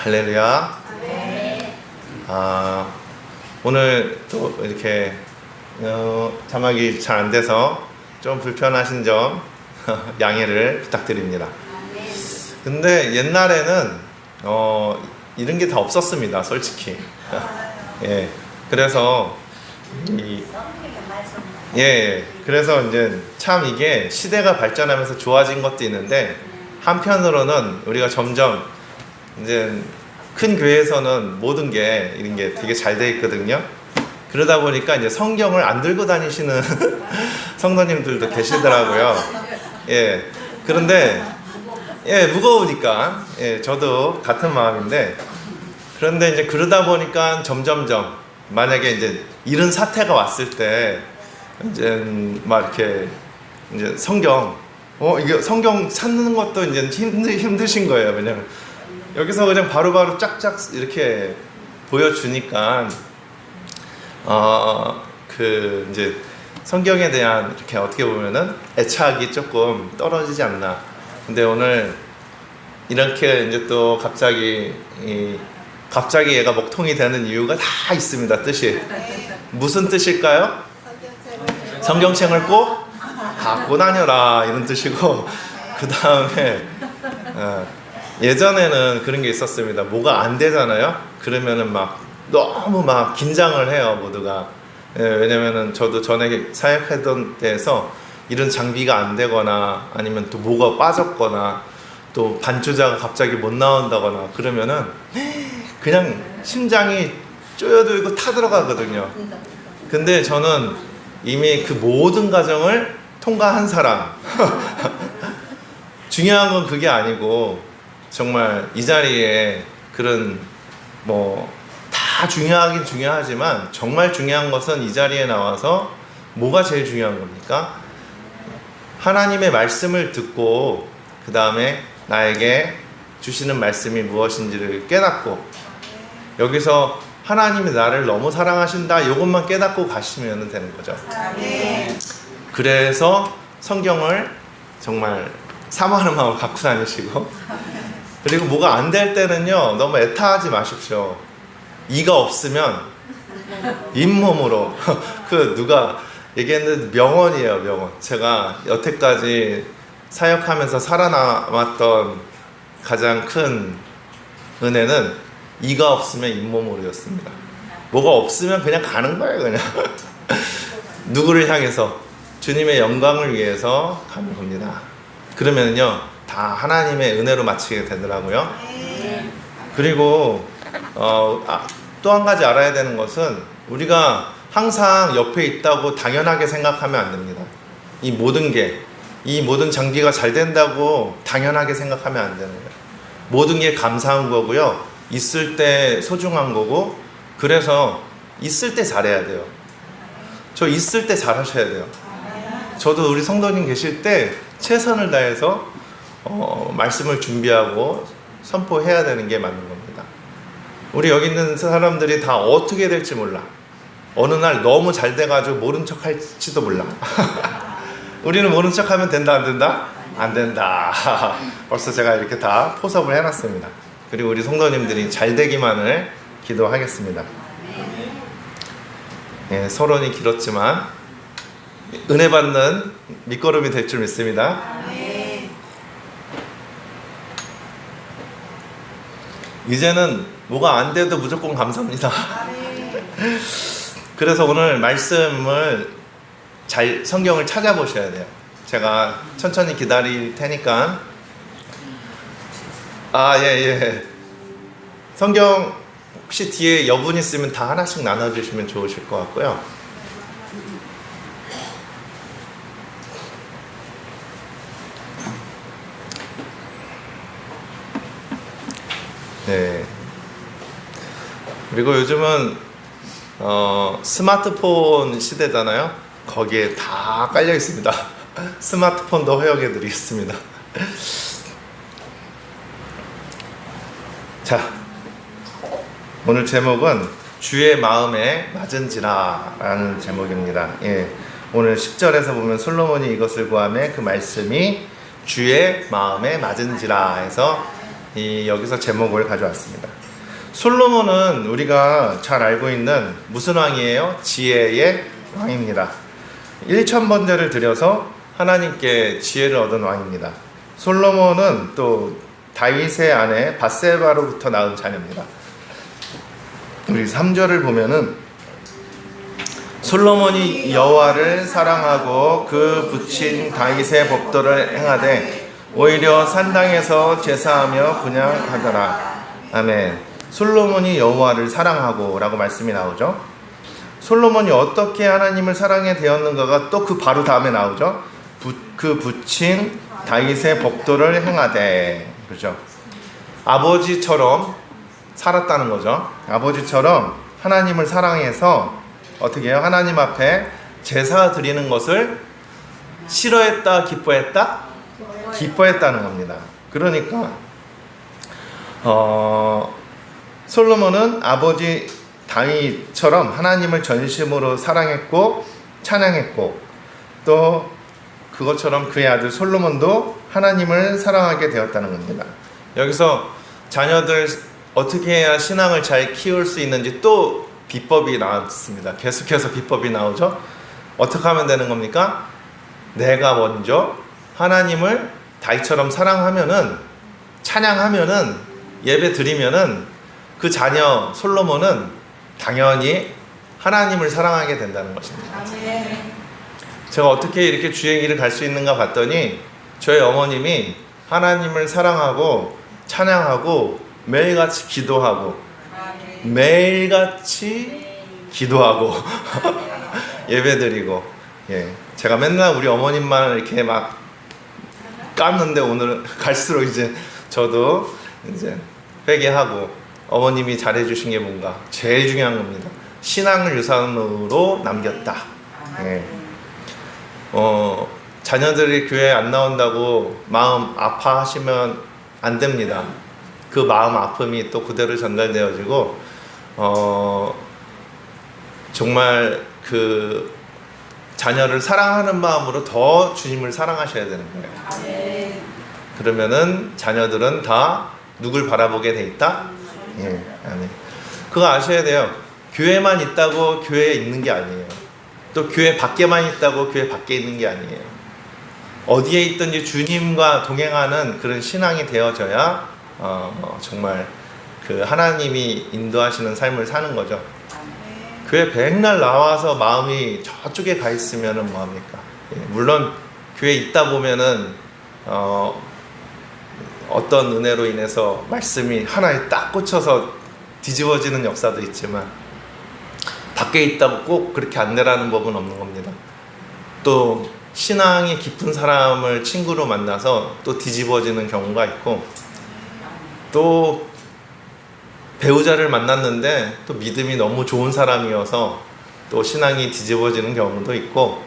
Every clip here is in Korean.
할렐루야. 오늘 또 이렇게 자막이 잘 안 돼서 좀 불편하신 점 양해를 부탁드립니다. 근데 옛날에는 이런 게 다 없었습니다, 솔직히. 예, 그래서 그래서 이제 참 이게 시대가 발전하면서 좋아진 것도 있는데, 한편으로는 우리가 점점 이제 큰 교회에서는 모든 게 이런 게 되게 잘 돼 있거든요. 그러다 보니까 이제 성경을 안 들고 다니시는 성도님들도 계시더라고요. 예, 그런데 무거우니까 저도 같은 마음인데, 그런데 이제 그러다 보니까 점점점 만약에 이제 이런 사태가 왔을 때 이제 막 이렇게 이제 이게 성경 찾는 것도 이제 힘드신 거예요. 왜냐면 여기서 그냥 바로바로 짝짝 이렇게 보여주니까 그 이제 성경에 대한 이렇게 어떻게 보면은 애착이 조금 떨어지지 않나. 근데 오늘 이렇게 이제 또 갑자기 얘가 먹통이 되는 이유가 다 있습니다. 뜻이 무슨 뜻일까요? 성경책을 꼭 갖고 다녀라, 이런 뜻이고, 그 다음에 예전에는 그런 게 있었습니다. 뭐가 안 되잖아요. 그러면은 막 너무 막 긴장을 해요, 모두가. 왜냐면은 저도 전에 사역하던 때에서 이런 장비가 안 되거나 아니면 또 뭐가 빠졌거나 또 반주자가 갑자기 못 나온다거나 그러면은 그냥 심장이 쪼여들고 타들어가거든요. 근데 저는 이미 그 모든 과정을 통과한 사람. 중요한 건 그게 아니고, 정말 이 자리에 그런 다 중요하긴 중요하지만 정말 중요한 것은 이 자리에 나와서 뭐가 제일 중요한 겁니까? 하나님의 말씀을 듣고 그 다음에 나에게 주시는 말씀이 무엇인지를 깨닫고, 여기서 하나님이 나를 너무 사랑하신다, 이것만 깨닫고 가시면 되는 거죠. 그래서 성경을 정말 사모하는 마음을 갖고 다니시고, 그리고 뭐가 안 될 때는요, 너무 애타하지 마십시오. 이가 없으면 잇몸으로 누가 얘기했는데 명언이에요, 명언. 제가 여태까지 사역하면서 살아남았던 가장 큰 은혜는 이가 없으면 잇몸으로였습니다. 뭐가 없으면 그냥 가는 거예요, 그냥. 누구를 향해서? 주님의 영광을 위해서 가는 겁니다. 그러면요, 다 하나님의 은혜로 마치게 되더라고요. 그리고 또 한 가지 알아야 되는 것은, 우리가 항상 옆에 있다고 당연하게 생각하면 안 됩니다. 이 모든 장비가 잘 된다고 당연하게 생각하면 안 되는 거예요. 모든 게 감사한 거고요, 있을 때 소중한 거고, 그래서 있을 때 잘해야 돼요. 저 있을 때 잘하셔야 돼요. 저도 우리 성도님 계실 때 최선을 다해서 말씀을 준비하고 선포해야 되는 게 맞는 겁니다. 우리 여기 있는 사람들이 다 어떻게 될지 몰라. 어느 날 너무 잘 돼가지고 모른 척 할지도 몰라. 우리는 모른 척 하면 된다, 안 된다? 안 된다. 벌써 제가 이렇게 다 포섭을 해놨습니다. 그리고 우리 성도님들이 잘 되기만을 기도하겠습니다. 서론이 길었지만 은혜 받는 밑거름이 될 줄 믿습니다. 이제는 뭐가 안 돼도 무조건 감사합니다. 그래서 오늘 말씀을 성경을 찾아보셔야 돼요. 제가 천천히 기다릴 테니까. 성경 혹시 뒤에 여분 있으면 다 하나씩 나눠주시면 좋으실 것 같고요. 그리고 요즘은 스마트폰 시대잖아요. 거기에 다 깔려 있습니다. 스마트폰도 허용해 드리겠습니다. 자, 오늘 제목은 주의 마음에 맞은지라 라는 제목입니다. 오늘 10절에서 보면 솔로몬이 이것을 구하매 그 말씀이 주의 마음에 맞은지라 해서 여기서 제목을 가져왔습니다. 솔로몬은 우리가 잘 알고 있는 무슨 왕이에요? 지혜의 왕입니다. 1000번제를 드려서 하나님께 지혜를 얻은 왕입니다. 솔로몬은 또 다윗의 아내 밧세바로부터 낳은 자녀입니다. 우리 3절을 보면은 솔로몬이 여호와를 사랑하고 그 붙인 다윗의 법도를 행하되 오히려 산당에서 제사하며 분향하더라. 아멘. 솔로몬이 여호와를 사랑하고 라고 말씀이 나오죠. 솔로몬이 어떻게 하나님을 사랑해 되었는가가 또 그 바로 다음에 나오죠. 그 붙인 다윗의 법도를 행하되, 그렇죠. 아버지처럼 살았다는 거죠. 아버지처럼 하나님을 사랑해서 어떻게 해요? 하나님 앞에 제사 드리는 것을 싫어했다, 기뻐했다? 기뻐했다는 겁니다. 그러니까 솔로몬은 아버지 다윗처럼 하나님을 전심으로 사랑했고 찬양했고, 또 그것처럼 그의 아들 솔로몬도 하나님을 사랑하게 되었다는 겁니다. 여기서 자녀들 어떻게 해야 신앙을 잘 키울 수 있는지 또 비법이 나왔습니다. 계속해서 비법이 나오죠. 어떻게 하면 되는 겁니까? 내가 먼저 하나님을 다윗처럼 사랑하면은, 찬양하면은, 예배 드리면은 그 자녀 솔로몬은 당연히 하나님을 사랑하게 된다는 것입니다. 제가 어떻게 이렇게 주의 길을 갈 수 있는가 봤더니 저희 어머님이 하나님을 사랑하고 찬양하고 매일같이 기도하고 예배드리고, 제가 맨날 우리 어머님만 이렇게 막 깠는데 오늘 갈수록 이제 저도 이제 회개하고 어머님이 잘해주신 게 뭔가 제일 중요한 겁니다. 신앙을 유산으로 남겼다. 자녀들이 교회 안 나온다고 마음 아파하시면 안 됩니다. 그 마음 아픔이 또 그대로 전달되어지고 정말 그 자녀를 사랑하는 마음으로 더 주님을 사랑하셔야 되는 거예요. 그러면은 자녀들은 다 누굴 바라보게 돼 있다? 아멘. 그거 아셔야 돼요. 교회만 있다고 교회에 있는 게 아니에요. 또 교회 밖에만 있다고 교회 밖에 있는 게 아니에요. 어디에 있든지 주님과 동행하는 그런 신앙이 되어져야 정말 그 하나님이 인도하시는 삶을 사는 거죠. 교회 백날 나와서 마음이 저쪽에 가 있으면은 뭐합니까? 물론 교회 있다 보면은 어떤 은혜로 인해서 말씀이 하나에 딱 꽂혀서 뒤집어지는 역사도 있지만 밖에 있다고 꼭 그렇게 안 되라는 법은 없는 겁니다. 또 신앙이 깊은 사람을 친구로 만나서 또 뒤집어지는 경우가 있고, 또 배우자를 만났는데 또 믿음이 너무 좋은 사람이어서 또 신앙이 뒤집어지는 경우도 있고,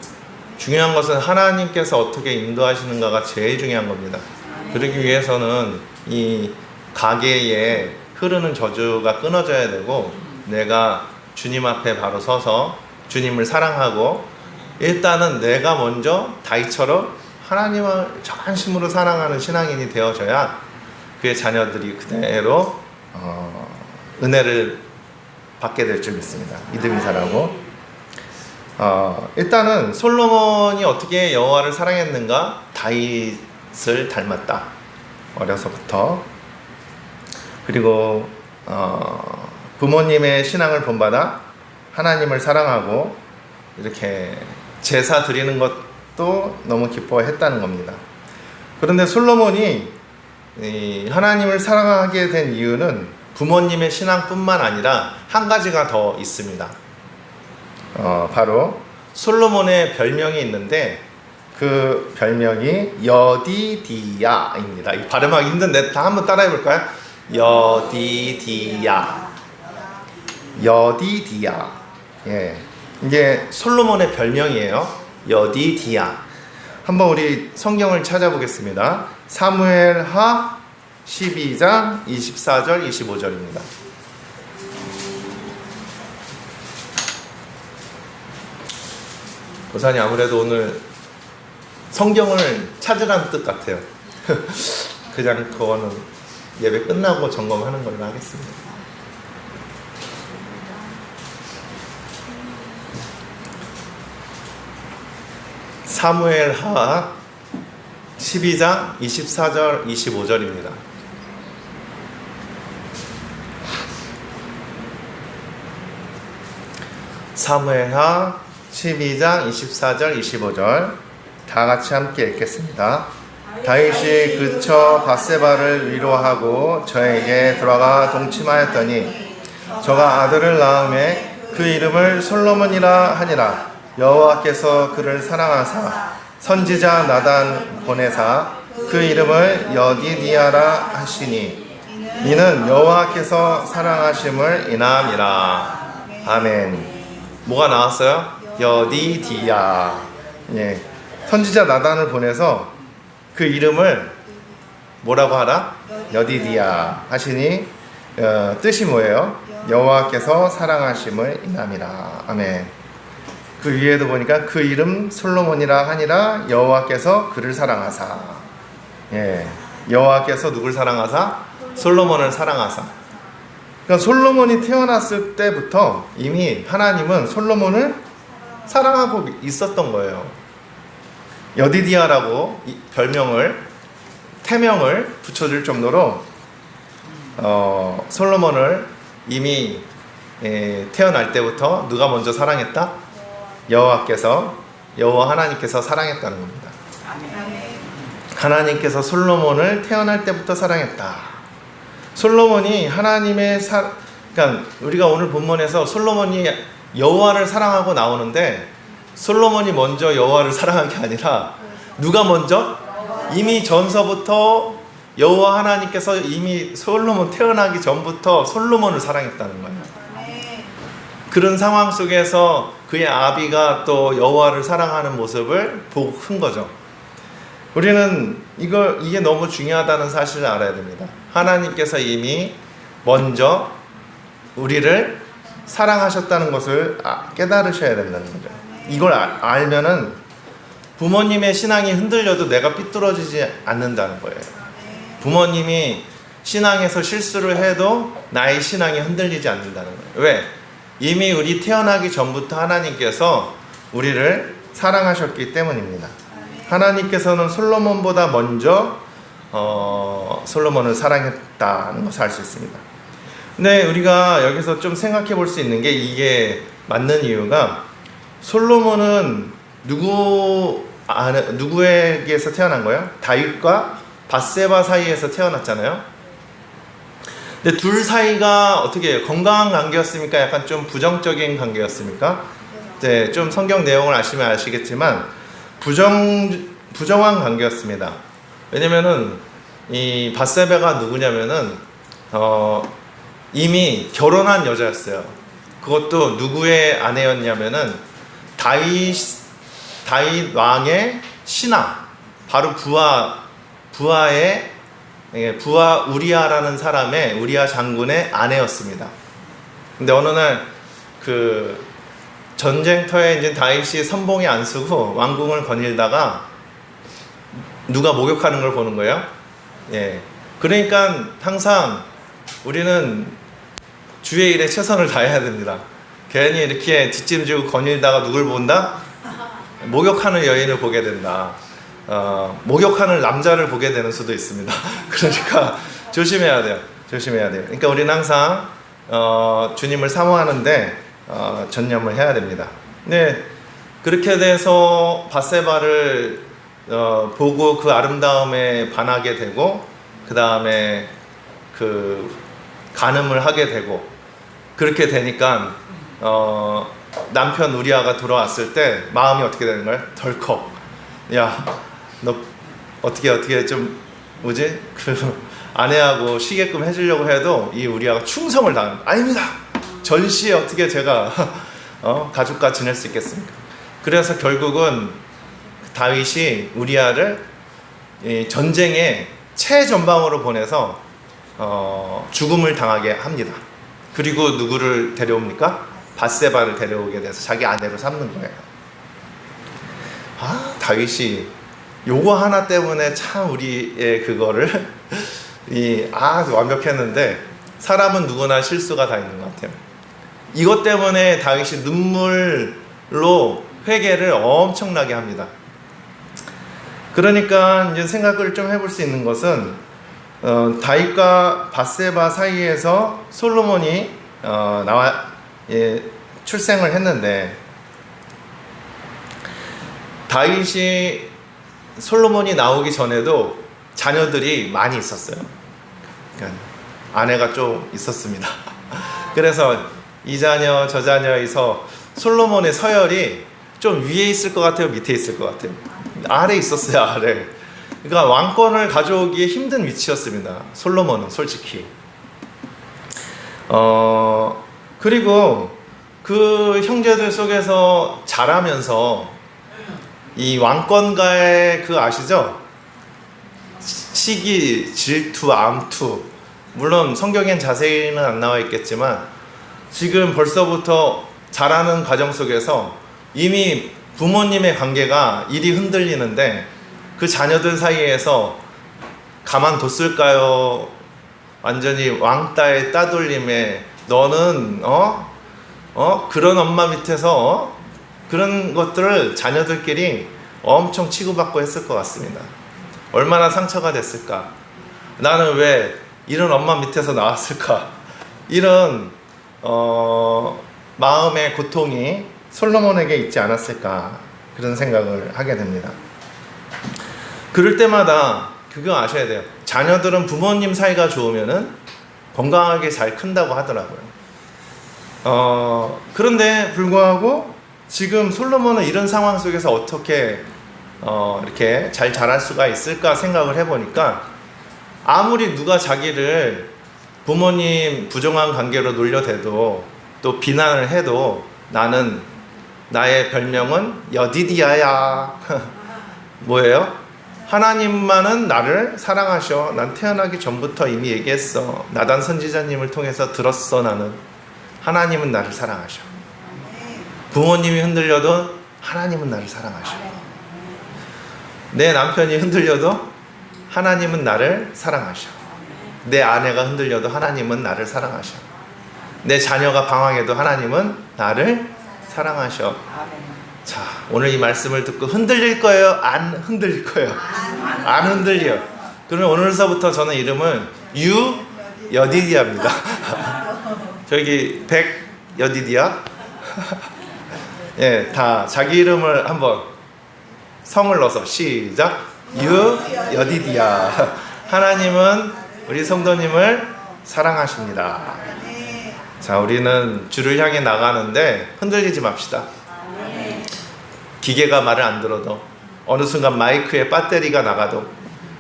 중요한 것은 하나님께서 어떻게 인도하시는가가 제일 중요한 겁니다. 그러기 위해서는 이 가게에 흐르는 저주가 끊어져야 되고, 내가 주님 앞에 바로 서서 주님을 사랑하고, 일단은 내가 먼저 다윗처럼 하나님을 전심으로 사랑하는 신앙인이 되어져야 그의 자녀들이 그대로 은혜를 받게 될 줄 믿습니다. 믿음이 자라고. 일단은 솔로몬이 어떻게 여호와를 사랑했는가? 다윗을 닮았다. 어려서부터. 그리고 부모님의 신앙을 본받아 하나님을 사랑하고 이렇게 제사 드리는 것도 너무 기뻐했다는 겁니다. 그런데 솔로몬이 하나님을 사랑하게 된 이유는 부모님의 신앙뿐만 아니라 한 가지가 더 있습니다. 바로 솔로몬의 별명이 있는데 그 별명이 여디디야입니다. 발음하기 힘든데 다 한번 따라해 볼까요? 여디디야. 이게 솔로몬의 별명이에요. 여디디야. 한번 우리 성경을 찾아보겠습니다. 사무엘하 12장 24절 25절입니다. 도사님 아무래도 오늘 성경을 찾으라는 뜻 같아요. 그냥 그거는 예배 끝나고 점검하는 걸로 하겠습니다. 사무엘하 12장 24절 25절입니다. 사무엘하 12장 24절 25절 다 같이 함께 읽겠습니다. 다윗이 그쳐 밧세바를 위로하고 저에게 돌아가 동침하였더니 저가 아들을 낳음에 그 이름을 솔로몬이라 하니라. 여호와께서 그를 사랑하사 선지자 나단 보내사 그 이름을 여디디아라 하시니 이는 여호와께서 사랑하심을 인함이라. 아멘. 뭐가 나왔어요? 여디디아. 예. 선지자 나단을 보내서 그 이름을 뭐라고 하라? 여디디아 하시니 뜻이 뭐예요? 여호와께서 사랑하심을 인함이라. 아멘. 그 위에도 보니까 그 이름 솔로몬이라 하니라. 여호와께서 그를 사랑하사. 예. 여호와께서 누굴 사랑하사? 솔로몬을 사랑하사. 그러니까 솔로몬이 태어났을 때부터 이미 하나님은 솔로몬을 사랑하고 있었던 거예요. 여디디아라고 태명을 붙여줄 정도로 솔로몬을 이미 태어날 때부터 누가 먼저 사랑했다? 여호와 하나님께서 사랑했다는 겁니다. 하나님께서 솔로몬을 태어날 때부터 사랑했다. 솔로몬이 그러니까 우리가 오늘 본문에서 솔로몬이 여호와를 사랑하고 나오는데 솔로몬이 먼저 여호와를 사랑한 게 아니라 누가 먼저? 이미 전서부터 여호와 하나님께서 이미 솔로몬 태어나기 전부터 솔로몬을 사랑했다는 거예요. 그런 상황 속에서 그의 아비가 또 여호와를 사랑하는 모습을 보고 큰 거죠. 우리는 이게 너무 중요하다는 사실을 알아야 됩니다. 하나님께서 이미 먼저 우리를 사랑하셨다는 것을 깨달으셔야 된다는 거죠. 이걸 알면은 부모님의 신앙이 흔들려도 내가 삐뚤어지지 않는다는 거예요. 부모님이 신앙에서 실수를 해도 나의 신앙이 흔들리지 않는다는 거예요. 왜? 이미 우리 태어나기 전부터 하나님께서 우리를 사랑하셨기 때문입니다. 하나님께서는 솔로몬보다 먼저 솔로몬을 사랑했다는 것을 알 수 있습니다. 근데 우리가 여기서 좀 생각해 볼 수 있는 게 이게 맞는 이유가 솔로몬은 누구에게서 태어난 거예요? 다윗과 밧세바 사이에서 태어났잖아요. 근데 둘 사이가 어떻게 해요? 건강한 관계였습니까? 약간 좀 부정적인 관계였습니까? 네, 좀 성경 내용을 아시면 아시겠지만 부정한 관계였습니다. 왜냐면은 이 밧세바가 누구냐면은 이미 결혼한 여자였어요. 그것도 누구의 아내였냐면은 다윗 왕의 신하, 바로 부하 우리아라는 사람의 우리아 장군의 아내였습니다. 근데 어느 날 그 전쟁터에 이제 다윗이 선봉이 안 쓰고 왕궁을 거닐다가 누가 목욕하는 걸 보는 거예요. 예. 그러니까 항상 우리는 주의 일에 최선을 다해야 됩니다. 괜히 이렇게 뒷짐지고 거닐다가 누굴 본다? 목욕하는 여인을 보게 된다. 목욕하는 남자를 보게 되는 수도 있습니다. 그러니까 조심해야 돼요. 그러니까 우리는 항상 주님을 사모하는데 전념을 해야 됩니다. 네, 그렇게 돼서 밧세바를 보고 그 아름다움에 반하게 되고 그 다음에 그 간음을 하게 되고 그렇게 되니까 남편 우리아가 돌아왔을 때 마음이 어떻게 되는 거예요? 덜컥. 야, 너 어떻게 좀 뭐지? 그 아내하고 쉬게끔 해주려고 해도 이 우리아가 충성을 다하는. 아닙니다. 전시에 어떻게 제가 가족과 지낼 수 있겠습니까? 그래서 결국은 다윗이 우리아를 전쟁에 최전방으로 보내서 죽음을 당하게 합니다. 그리고 누구를 데려옵니까? 밧세바를 데려오게 돼서 자기 아내로 삼는 거예요. 다윗이 요거 하나 때문에 참 우리의 그거를 아주 완벽했는데 사람은 누구나 실수가 다 있는 것 같아요. 이것 때문에 다윗이 눈물로 회개를 엄청나게 합니다. 그러니까 이제 생각을 좀 해볼 수 있는 것은 다윗과 밧세바 사이에서 솔로몬이 출생을 했는데, 다윗이 솔로몬이 나오기 전에도 자녀들이 많이 있었어요. 그러니까 아내가 좀 있었습니다. 그래서 이 자녀 저 자녀에서 솔로몬의 서열이 좀 위에 있을 것 같아요, 밑에 있을 것 같아요? 아래 있었어요, 아래. 그러니까 왕권을 가져오기에 힘든 위치였습니다, 솔로몬은 솔직히. 그리고 그 형제들 속에서 자라면서 이 왕권가의 그 아시죠? 시기, 질투, 암투. 물론 성경엔 자세히는 안 나와 있겠지만 지금 벌써부터 자라는 과정 속에서 이미 부모님의 관계가 일이 흔들리는데 그 자녀들 사이에서 가만뒀을까요? 완전히 왕따의 따돌림에 너는 그런 엄마 밑에서 그런 것들을 자녀들끼리 엄청 치고받고 했을 것 같습니다. 얼마나 상처가 됐을까? 나는 왜 이런 엄마 밑에서 나왔을까? 이런 마음의 고통이 솔로몬에게 있지 않았을까? 그런 생각을 하게 됩니다. 그럴 때마다 그거 아셔야 돼요. 자녀들은 부모님 사이가 좋으면은 건강하게 잘 큰다고 하더라고요. 그런데 불구하고 지금 솔로몬은 이런 상황 속에서 어떻게 이렇게 잘 자랄 수가 있을까 생각을 해보니까, 아무리 누가 자기를 부모님 부정한 관계로 놀려대도 또 비난을 해도 나의 별명은 여디디아야. 뭐예요? 하나님만은 나를 사랑하셔. 난 태어나기 전부터 이미 얘기했어. 나단 선지자님을 통해서 들었어. 나는 하나님은 나를 사랑하셔. 부모님이 흔들려도 하나님은 나를 사랑하셔. 내 남편이 흔들려도 하나님은 나를 사랑하셔. 내 아내가 흔들려도 하나님은 나를 사랑하셔. 내 자녀가 방황해도 하나님은 나를 사랑하셔. 자, 오늘 이 말씀을 듣고 흔들릴 거예요? 안 흔들릴 거예요? 안 흔들려. 그러면 오늘서부터 저는 이름을 유여디디아입니다. 저기 백여디디아. 예, 다 자기 이름을 한번 성을 넣어서 시작. 유여디디아. 하나님은 우리 성도님을 사랑하십니다. 자, 우리는 주를 향해 나가는데 흔들리지 맙시다. 기계가 말을 안 들어도, 어느 순간 마이크에 배터리가 나가도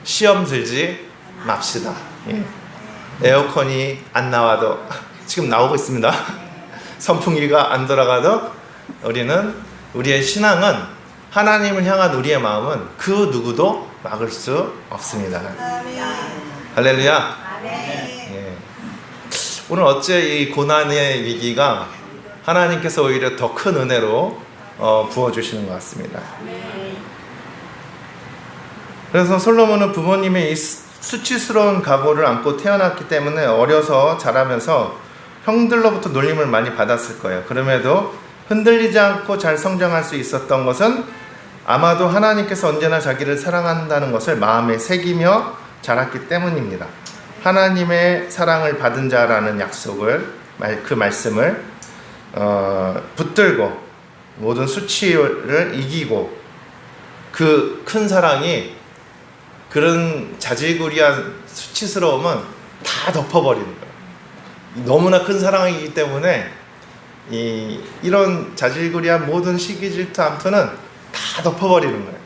시험 들지 맙시다. 예. 에어컨이 안 나와도, 지금 나오고 있습니다. 선풍기가 안 돌아가도 우리의 신앙은, 하나님을 향한 우리의 마음은 그 누구도 막을 수 없습니다. 할렐루야. 예. 오늘 어째 이 고난의 위기가 하나님께서 오히려 더 큰 은혜로 부어주시는 것 같습니다. 그래서 솔로몬은 부모님의 이 수치스러운 각오를 안고 태어났기 때문에 어려서 자라면서 형들로부터 놀림을 많이 받았을 거예요. 그럼에도 흔들리지 않고 잘 성장할 수 있었던 것은 아마도 하나님께서 언제나 자기를 사랑한다는 것을 마음에 새기며 자랐기 때문입니다. 하나님의 사랑을 받은 자라는 약속을, 그 말씀을 붙들고 모든 수치를 이기고, 그 큰 사랑이 그런 자질구리한 수치스러움은 다 덮어버리는 거예요. 너무나 큰 사랑이기 때문에 이런 자질구리한 모든 시기, 질투, 암투는 다 덮어버리는 거예요.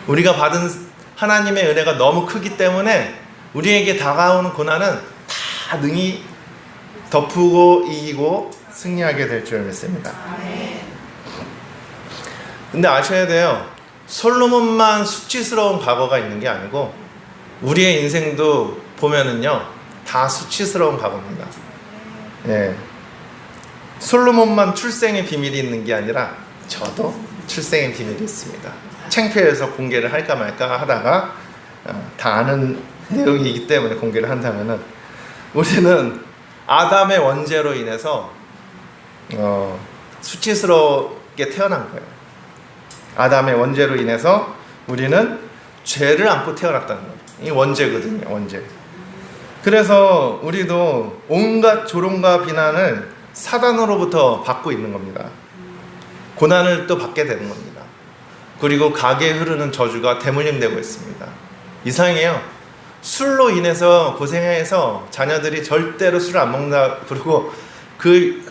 우리가 받은 하나님의 은혜가 너무 크기 때문에 우리에게 다가오는 고난은 다 능히 덮고 이기고 승리하게 될 줄 믿습니다. 근데 아셔야 돼요. 솔로몬만 수치스러운 과거가 있는 게 아니고 우리의 인생도 보면은요, 다 수치스러운 과거입니다. 예. 솔로몬만 출생의 비밀이 있는 게 아니라 저도 출생의 비밀이 있습니다. 창피해서 공개를 할까 말까 하다가 다 아는 내용이기 때문에 공개를 한다면은, 우리는 아담의 원죄로 인해서 수치스럽게 태어난 거예요. 아담의 원죄로 인해서 우리는 죄를 안고 태어났다는 거예요. 이 원죄거든요, 원죄. 그래서 우리도 온갖 조롱과 비난을 사단으로부터 받고 있는 겁니다. 고난을 또 받게 되는 겁니다. 그리고 가게에 흐르는 저주가 대물림되고 있습니다. 이상해요. 술로 인해서 고생해서 자녀들이 절대로 술을 안 먹는다, 그리고 그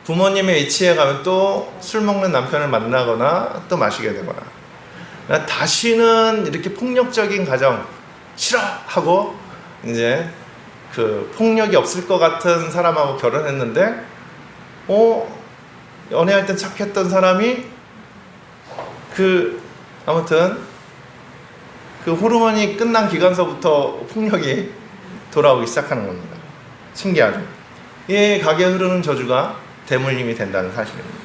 부모님의 위치에 가면 또 술 먹는 남편을 만나거나 또 마시게 되거나, 다시는 이렇게 폭력적인 가정 싫어하고 이제 그 폭력이 없을 것 같은 사람하고 결혼했는데, 연애할 때 착했던 사람이 아무튼 그 호르몬이 끝난 기간서부터 폭력이 돌아오기 시작하는 겁니다. 신기하죠? 이 가게에 흐르는 저주가 대물림이 된다는 사실입니다.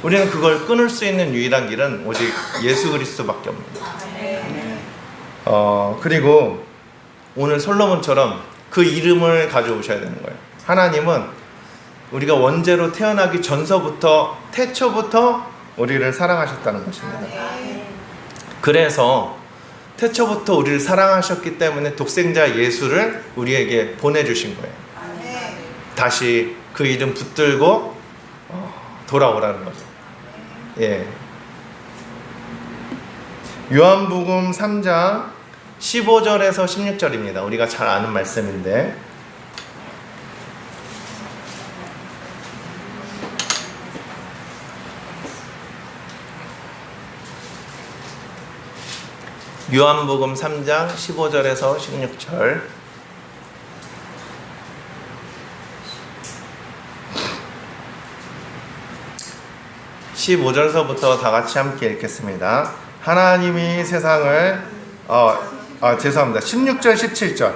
우리는 그걸 끊을 수 있는 유일한 길은 오직 예수 그리스도밖에 없습니다. 그리고 오늘 솔로몬처럼 그 이름을 가져오셔야 되는 거예요. 하나님은 우리가 원죄로 태어나기 전서부터, 태초부터 우리를 사랑하셨다는 것입니다. 그래서 태초부터 우리를 사랑하셨기 때문에 독생자 예수를 우리에게 보내주신 거예요. 다시 그 이름 붙들고 돌아오라는 거죠. 예. 요한복음 3장 15절에서 16절입니다. 우리가 잘 아는 말씀인데, 요한복음 3장 15절에서 16절. (15절서부터) 다 같이 함께 읽겠습니다. 하나님이 세상을 죄송합니다. 16절 17절.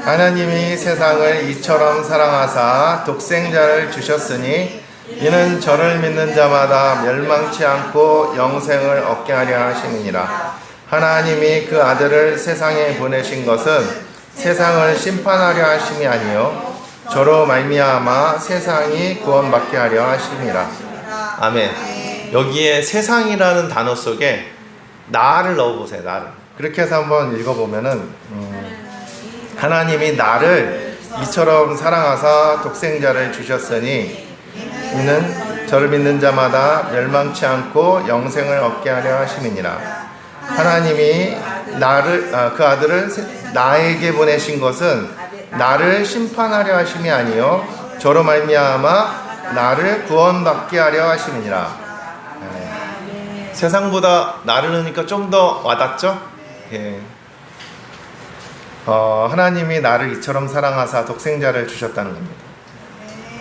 하나님이 세상을 이처럼 사랑하사 독생자를 주셨으니 이는 저를 믿는 자마다 멸망치 않고 영생을 얻게 하려 하심이니라. 하나님이 그 아들을 세상에 보내신 것은 세상을 심판하려 하심이 아니요 저로 말미암아 세상이 구원받게 하려 하심이라. 아멘. 여기에 세상이라는 단어 속에 나를 넣어보세요. 나를. 그렇게 해서 한번 읽어보면은 하나님이 나를 이처럼 사랑하사 독생자를 주셨으니 이는 저를 믿는 자마다 멸망치 않고 영생을 얻게 하려 하심이니라. 하나님이 그 아들을 나에게 보내신 것은 나를 심판하려 하심이 아니요 저로 말미암아 나를 구원받게 하려 하심이니라. 세상보다 나를 넣으니까 좀 더 와닿죠? 예. 하나님이 나를 이처럼 사랑하사 독생자를 주셨다는 겁니다.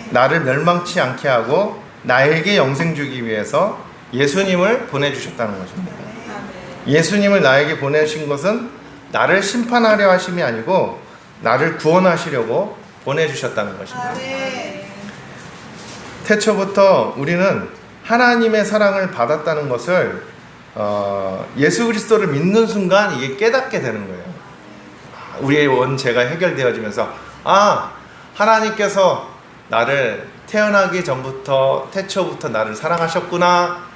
나를 멸망치 않게 하고 나에게 영생 주기 위해서 예수님을 보내주셨다는 것입니다. 예수님을 나에게 보내신 것은 나를 심판하려 하심이 아니고 나를 구원하시려고 보내주셨다는 것입니다. 태초부터 우리는 하나님의 사랑을 받았다는 것을 예수 그리스도를 믿는 순간 이게 깨닫게 되는 거예요. 우리의 원죄가 해결되어지면서 하나님께서 나를 태어나기 전부터 태초부터 나를 사랑하셨구나.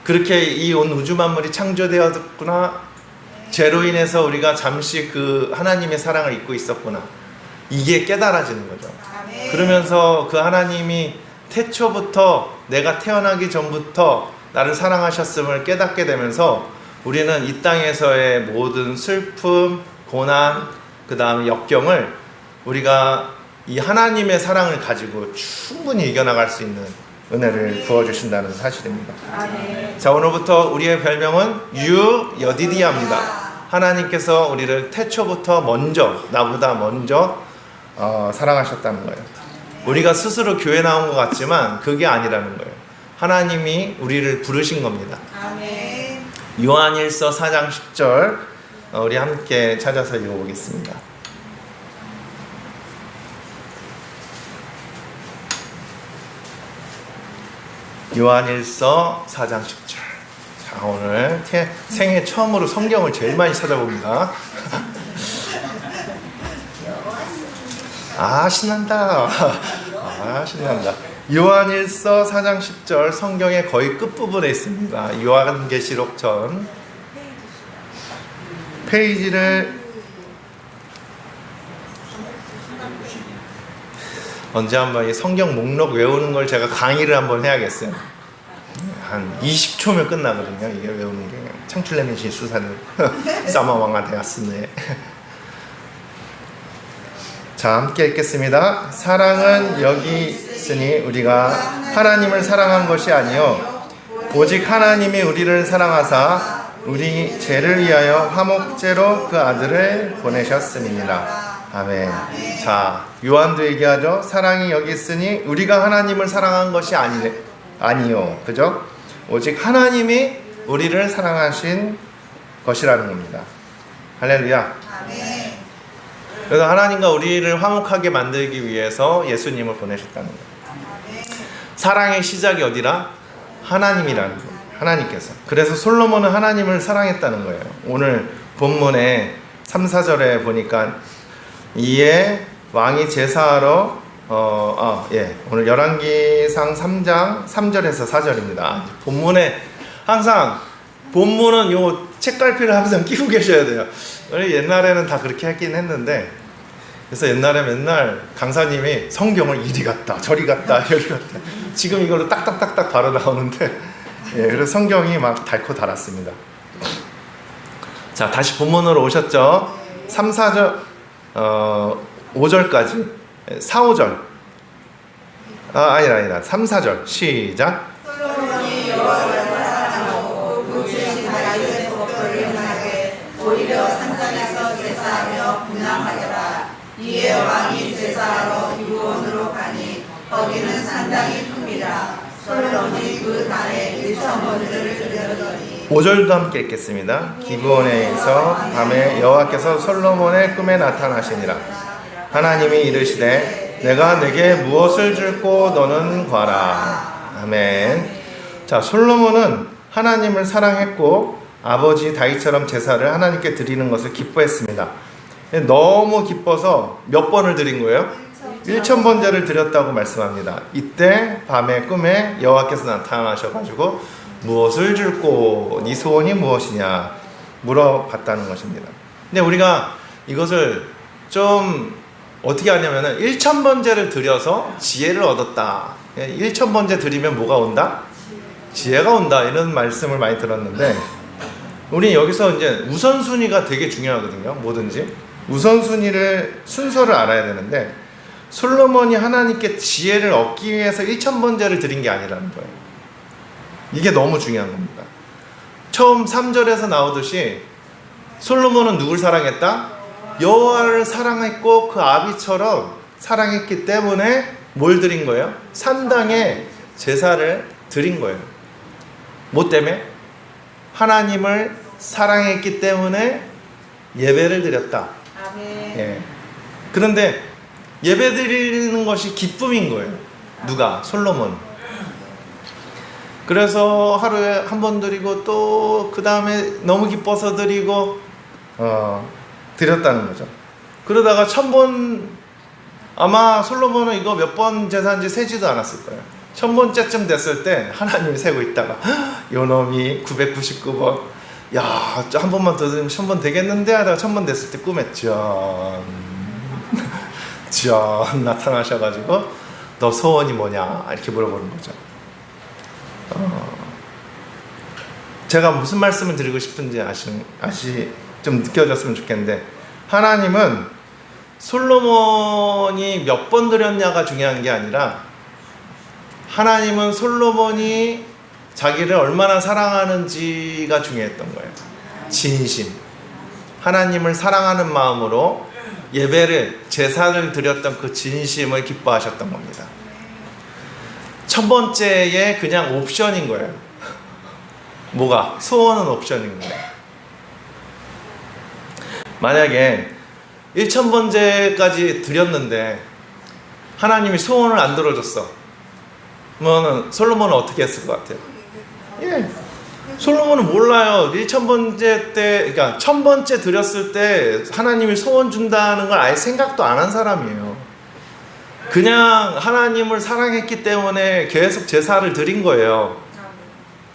그렇게 이 온 우주 만물이 창조되었구나. 죄로 인해서 우리가 잠시 그 하나님의 사랑을 잊고 있었구나. 이게 깨달아지는 거죠. 그러면서 그 하나님이 태초부터 내가 태어나기 전부터 나를 사랑하셨음을 깨닫게 되면서 우리는 이 땅에서의 모든 슬픔, 고난, 그 다음에 역경을 우리가 이 하나님의 사랑을 가지고 충분히 이겨나갈 수 있는 은혜를 부어주신다는 사실입니다. 자, 오늘부터 우리의 별명은 유여디디아입니다. 하나님께서 우리를 태초부터 나보다 먼저 사랑하셨다는 거예요. 우리가 스스로 교회 나온 것 같지만 그게 아니라는 거예요. 하나님이 우리를 부르신 겁니다. 요한일서 4장 10절 우리 함께 찾아서 읽어보겠습니다. 요한일서 4장 10절. 자, 오늘 생애 처음으로 성경을 제일 많이 찾아봅니다. 아, 신난다. 아, 신난다. 요한일서 4장 10절 성경의 거의 끝부분에 있습니다. 요한계시록 전 페이지를 언제 한번 이 성경 목록 외우는 걸 제가 강의를 한번 해야겠어요. 한 20초면 끝나거든요. 이게 외우는 게 창출레미시 수사는 사마왕아 되었으네. 자, 함께 읽겠습니다. 사랑은 여기 있으니 우리가 하나님을 사랑한 것이 아니요 오직 하나님이 우리를 사랑하사 우리 죄를 위하여 화목제로 그 아들을 보내셨음이니라. 아멘. 자, 요한도 얘기하죠. 사랑이 여기 있으니 우리가 하나님을 사랑한 것이 아니요. 그죠? 오직 하나님이 우리를 사랑하신 것이라는 겁니다. 할렐루야. 아멘. 그래서 하나님과 우리를 화목하게 만들기 위해서 예수님을 보내셨다는 거예요. 사랑의 시작이 어디라? 하나님이라는 거예요. 하나님께서. 그래서 솔로몬은 하나님을 사랑했다는 거예요. 오늘 본문에 3, 4절에 보니까 이에 왕이 제사하러 오늘 열왕기상 3장 3절에서 4절입니다. 본문에 항상 본문은 요 책갈피를 항상 끼고 계셔야 돼요. 옛날에는 다 그렇게 하긴 했는데, 그래서 옛날에 맨날 강사님이 성경을 이리 갔다 저리 갔다 여리 갔다, 지금 이걸로 딱딱딱딱 바로 나오는데, 그래서 성경이 막 닳고 닳았습니다. 자, 다시 본문으로 오셨죠? 3, 4절 5절까지 4, 5절 아니라 3, 4절 시작. 솔로몬이 여호와를 사랑하고 그 주신 다윗의 법도를 행하게 오히려 산당에서 제사하며 분향하더라. 이에 왕이 제사하러 기브온으로 가니 거기는 산당이 큽니다. 솔로몬이 그 달에 1,000번제를 드렸더니 5절도 함께 읽겠습니다. 기브온에서 밤에 여호와께서 솔로몬의 꿈에 나타나시니라. 하나님이 이르시되 내가 내게 무엇을 줄고 너는 과라. 아멘. 자, 솔로몬은 하나님을 사랑했고 아버지 다윗처럼 제사를 하나님께 드리는 것을 기뻐했습니다. 너무 기뻐서 몇 번을 드린 거예요? 1,000번제를 드렸다고 말씀합니다. 이때 밤에 꿈에 여호와께서 나타나셔가지고 무엇을 줄고 네 소원이 무엇이냐 물어봤다는 것입니다. 근데 우리가 이것을 좀 어떻게 하냐면은 1,000번제를 드려서 지혜를 얻었다. 1,000번제 드리면 뭐가 온다? 지혜가 온다. 이런 말씀을 많이 들었는데, 우리 여기서 이제 우선순위가 되게 중요하거든요. 뭐든지 순서를 알아야 되는데, 솔로몬이 하나님께 지혜를 얻기 위해서 1,000번제를 드린 게 아니라는 거예요. 이게 너무 중요한 겁니다. 처음 3절에서 나오듯이 솔로몬은 누굴 사랑했다? 여호와를 사랑했고 그 아비처럼 사랑했기 때문에 뭘 드린 거예요? 산당에 제사를 드린 거예요. 뭐 때문에? 하나님을 사랑했기 때문에 예배를 드렸다. 예. 그런데 예배 드리는 것이 기쁨인 거예요. 누가? 솔로몬. 그래서 하루에 한 번 드리고 또 그 다음에 너무 기뻐서 드리고 드렸다는 거죠. 그러다가 1,000번, 아마 솔로몬은 이거 몇 번 제사인지 세지도 않았을 거예요. 1,000번째쯤 됐을 때 하나님이 세고 있다가 요놈이 999번, 야, 한 번만 더 드리면 1,000번 되겠는데 하다가 1,000번 됐을 때 꿈에 짠 나타나셔가지고 너 소원이 뭐냐 이렇게 물어보는 거죠. 제가 무슨 말씀을 드리고 싶은지 좀 느껴졌으면 좋겠는데, 하나님은 솔로몬이 몇 번 드렸냐가 중요한 게 아니라, 하나님은 솔로몬이 자기를 얼마나 사랑하는지가 중요했던 거예요. 진심, 하나님을 사랑하는 마음으로 예배를, 제사를 드렸던 그 진심을 기뻐하셨던 겁니다. 1,000번째에 그냥 옵션인 거예요. 뭐가? 소원은 옵션인 거예요. 만약에 1,000번째까지 드렸는데 하나님이 소원을 안 들어줬어. 그러면 솔로몬은 어떻게 했을 것 같아요? 솔로몬은 몰라요. 1,000번째 때, 그러니까 1,000번째 드렸을 때 하나님이 소원 준다는 걸 아예 생각도 안 한 사람이에요. 그냥 하나님을 사랑했기 때문에 계속 제사를 드린 거예요.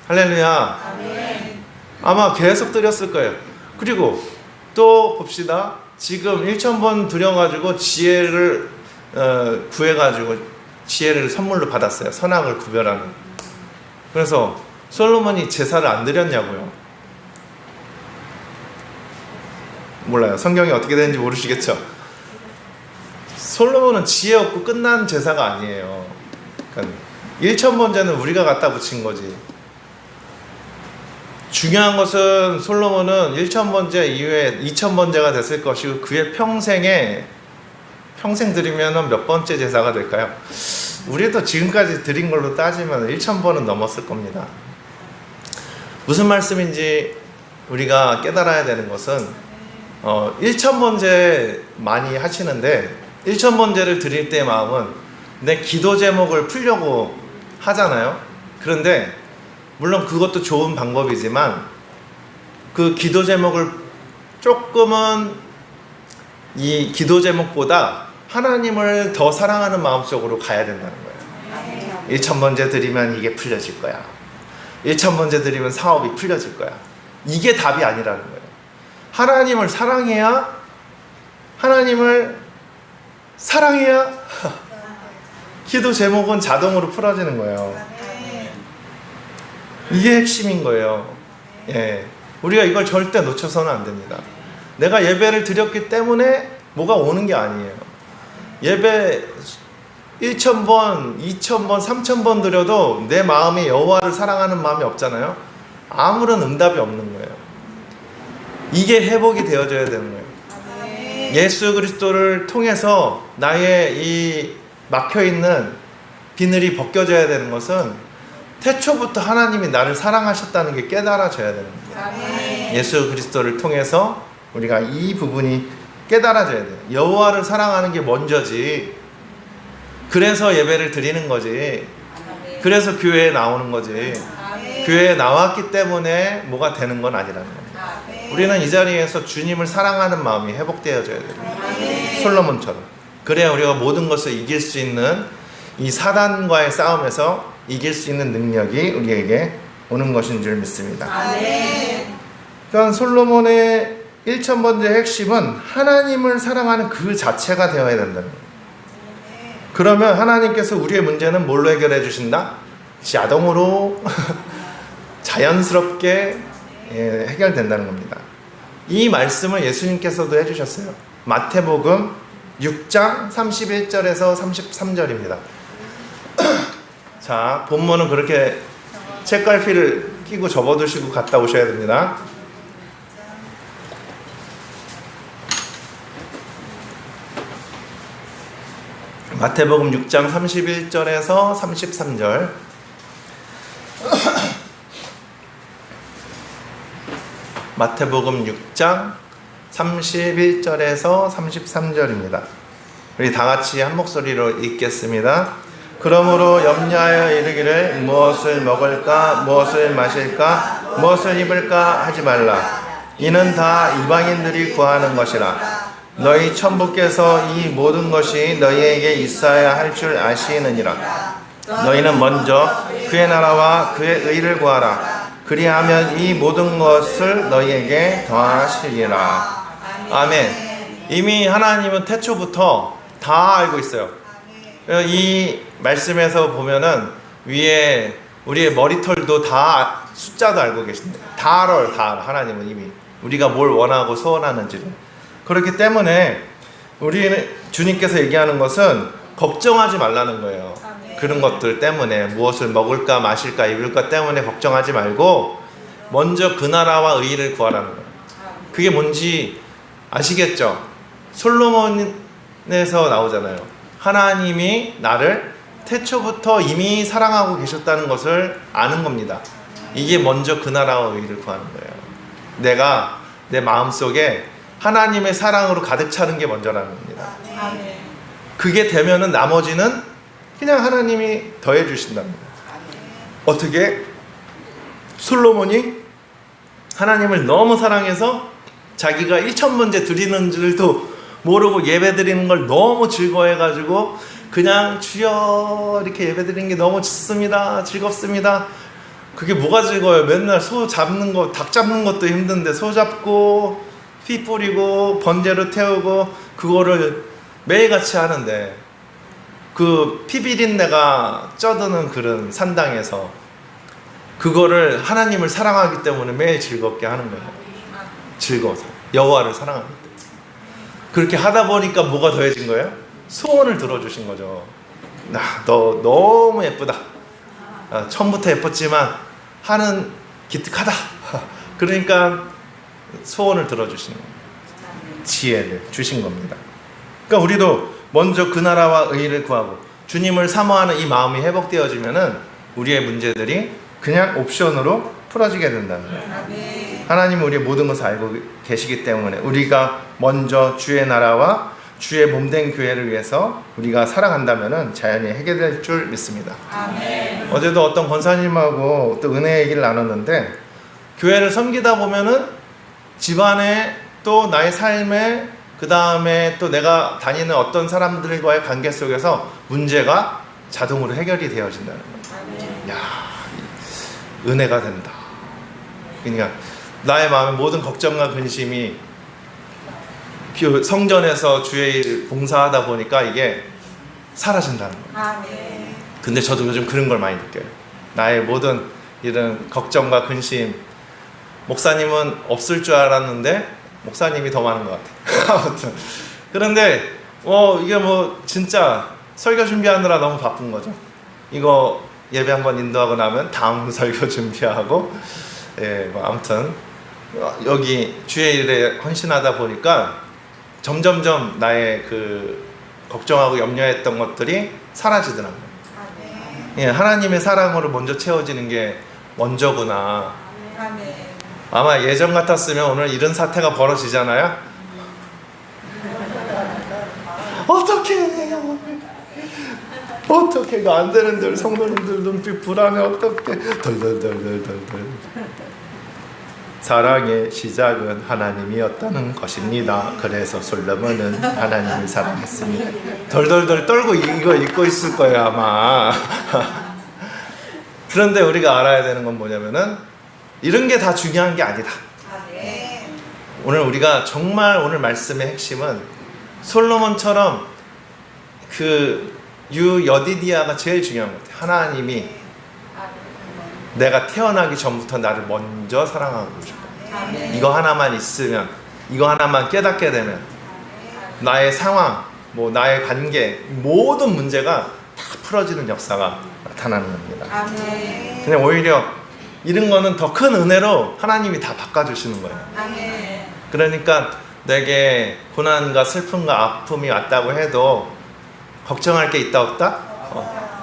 할렐루야. 아마 계속 드렸을 거예요. 그리고 또 봅시다. 지금 1,000번 드려가지고 지혜를 구해가지고 지혜를 선물로 받았어요. 선악을 구별하는. 그래서 솔로몬이 제사를 안 드렸냐고요. 몰라요. 성경이 어떻게 되는지 모르시겠죠. 솔로몬은 지혜 없고 끝난 제사가 아니에요. 그러니까 1,000번제는 우리가 갖다 붙인 거지. 중요한 것은 솔로몬은 1,000번제 이후에 2,000번제가 됐을 것이고 그의 평생 드리면 몇 번째 제사가 될까요? 우리도 지금까지 드린 걸로 따지면 1,000번은 넘었을 겁니다. 무슨 말씀인지 우리가 깨달아야 되는 것은 1,000번제 많이 하시는데 1,000번제를 드릴 때의 마음은 내 기도 제목을 풀려고 하잖아요. 그런데 물론 그것도 좋은 방법이지만 그 기도 제목을 조금은 이 기도 제목보다 하나님을 더 사랑하는 마음속으로 가야 된다는 거예요. 1,000번제 드리면 이게 풀려질 거야. 1,000번제 드리면 사업이 풀려질 거야. 이게 답이 아니라는 거예요. 하나님을 사랑해야 기도 제목은 자동으로 풀어지는 거예요. 이게 핵심인 거예요. 예. 우리가 이걸 절대 놓쳐서는 안 됩니다. 내가 예배를 드렸기 때문에 뭐가 오는 게 아니에요. 예배 1,000번, 2,000번, 3,000번 드려도 내 마음이 여호와를 사랑하는 마음이 없잖아요. 아무런 응답이 없는 거예요. 이게 회복이 되어져야 되는 거예요. 예수 그리스도를 통해서 나의 이 막혀있는 비늘이 벗겨져야 되는 것은 태초부터 하나님이 나를 사랑하셨다는 게 깨달아져야 되는 거예요. 예수 그리스도를 통해서 우리가 이 부분이 깨달아져야 돼요. 여호와를 사랑하는 게 먼저지. 그래서 예배를 드리는 거지. 그래서 교회에 나오는 거지. 교회에 나왔기 때문에 뭐가 되는 건 아니라는 겁니다. 우리는 이 자리에서 주님을 사랑하는 마음이 회복되어져야 돼요. 솔로몬처럼. 그래야 우리가 모든 것을 이길 수 있는 이 사단과의 싸움에서 이길 수 있는 능력이 우리에게 오는 것인 줄 믿습니다. 그러니까 솔로몬의 1,000번째 핵심은 하나님을 사랑하는 그 자체가 되어야 된다는 거예요. 그러면 하나님께서 우리의 문제는 뭘로 해결해 주신다? 자동으로 자연스럽게 해결된다는 겁니다. 이 말씀을 예수님께서도 해주셨어요. 마태복음 6장 31절에서 33절입니다. 자, 본문은 그렇게 책갈피를 끼고 접어두시고 갔다 오셔야 됩니다. 마태복음 6장 31절에서 33절. 마태복음 6장 31절에서 33절입니다. 우리 다 같이 한 목소리로 읽겠습니다. 그러므로 염려하여 이르기를 무엇을 먹을까, 무엇을 마실까, 무엇을 입을까 하지 말라. 이는 다 이방인들이 구하는 것이라. 너희 천부께서 이 모든 것이 너희에게 있어야 할 줄 아시느니라. 너희는 먼저 그의 나라와 그의 의를 구하라. 그리하면 이 모든 것을 너희에게 더하시리라. 아멘. 이미 하나님은 태초부터 다 알고 있어요. 이 말씀에서 보면은 위에 우리의 머리털도 다 숫자도 알고 계신데 다 알아요. 다 알아. 하나님은 이미 우리가 뭘 원하고 소원하는지를. 그렇기 때문에 우리는 주님께서 얘기하는 것은 걱정하지 말라는 거예요. 그런 것들 때문에 무엇을 먹을까 마실까 입을까 때문에 걱정하지 말고 먼저 그 나라와 의를 구하라는 거예요. 그게 뭔지 아시겠죠? 솔로몬에서 나오잖아요. 하나님이 나를 태초부터 이미 사랑하고 계셨다는 것을 아는 겁니다. 이게 먼저 그 나라와 의를 구하는 거예요. 내가 내 마음속에 하나님의 사랑으로 가득 차는 게 먼저라는 겁니다. 그게 되면은 나머지는 그냥 하나님이 더해 주신답니다. 어떻게? 솔로몬이 하나님을 너무 사랑해서 자기가 1,000번째 드리는 줄도 모르고 예배 드리는 걸 너무 즐거워해가지고 그냥 주여 이렇게 예배 드리는 게 너무 좋습니다, 즐겁습니다. 그게 뭐가 즐거워요? 맨날 소 잡는 거, 닭 잡는 것도 힘든데 소 잡고 피 뿌리고 번제로 태우고 그거를 매일같이 하는데 그 피 비린내가 쪄드는 그런 산당에서 그거를 하나님을 사랑하기 때문에 매일 즐겁게 하는 거예요. 즐거워서 여호와를 사랑하기 때문에. 그렇게 하다 보니까 뭐가 더해진 거예요? 소원을 들어주신 거죠. 너 너무 예쁘다. 처음부터 예뻤지만 하는 기특하다. 그러니까 소원을 들어주시는 거예요. 지혜를 주신 겁니다. 그러니까 우리도 먼저 그 나라와 의를 구하고 주님을 사모하는 이 마음이 회복되어지면은 우리의 문제들이 그냥 옵션으로 풀어지게 된다는 거예요. 하나님은 우리의 모든 것을 알고 계시기 때문에 우리가 먼저 주의 나라와 주의 몸된 교회를 위해서 우리가 살아간다면은 자연히 해결될 줄 믿습니다. 아멘. 어제도 어떤 권사님하고 또 은혜 얘기를 나눴는데 교회를 섬기다 보면은 집안에 또 나의 삶에 그 다음에 또 내가 다니는 어떤 사람들과의 관계 속에서 문제가 자동으로 해결이 되어진다는 거예요. 야, 은혜가 된다. 그러니까 나의 마음의 모든 걱정과 근심이 성전에서 주의 일 봉사하다 보니까 이게 사라진다는 거예요. 근데 저도 요즘 그런 걸 많이 느껴요. 나의 모든 이런 걱정과 근심, 목사님은 없을 줄 알았는데 목사님이 더 많은 것 같아요. 아무튼 그런데 이게 뭐 진짜 설교 준비하느라 너무 바쁜 거죠. 이거 예배 한번 인도하고 나면 다음 설교 준비하고 뭐 아무튼 여기 주의 일에 헌신하다 보니까 점점점 나의 그 걱정하고 염려했던 것들이 사라지더라고요. 하나님의 사랑으로 먼저 채워지는 게 먼저구나. 아마 예전 같았으면 오늘 이런 사태가 벌어지잖아요. 어떻게 이거 안 되는데 우리 성도님들 눈빛 불안해. 어떻게 덜덜덜덜덜. 사랑의 시작은 하나님이었다는 것입니다. 그래서 솔로몬은 하나님을 사랑했습니다. 덜덜덜 떨고 이거 읽고 있을 거예요 아마. 그런데 우리가 알아야 되는 건 뭐냐면은 이런 게 다 중요한 게 아니다. 오늘 우리가 정말 오늘 말씀의 핵심은 솔로몬처럼 그 유여디디아가 제일 중요한 것 같아요. 하나님이 내가 태어나기 전부터 나를 먼저 사랑하고 계셨다. 이거 하나만 있으면, 이거 하나만 깨닫게 되면 나의 상황, 뭐 나의 관계, 모든 문제가 다 풀어지는 역사가 나타나는 겁니다. 그냥 오히려 이런 거는 더 큰 은혜로 하나님이 다 바꿔주시는 거예요. 그러니까 내게 고난과 슬픔과 아픔이 왔다고 해도 걱정할 게 있다 없다?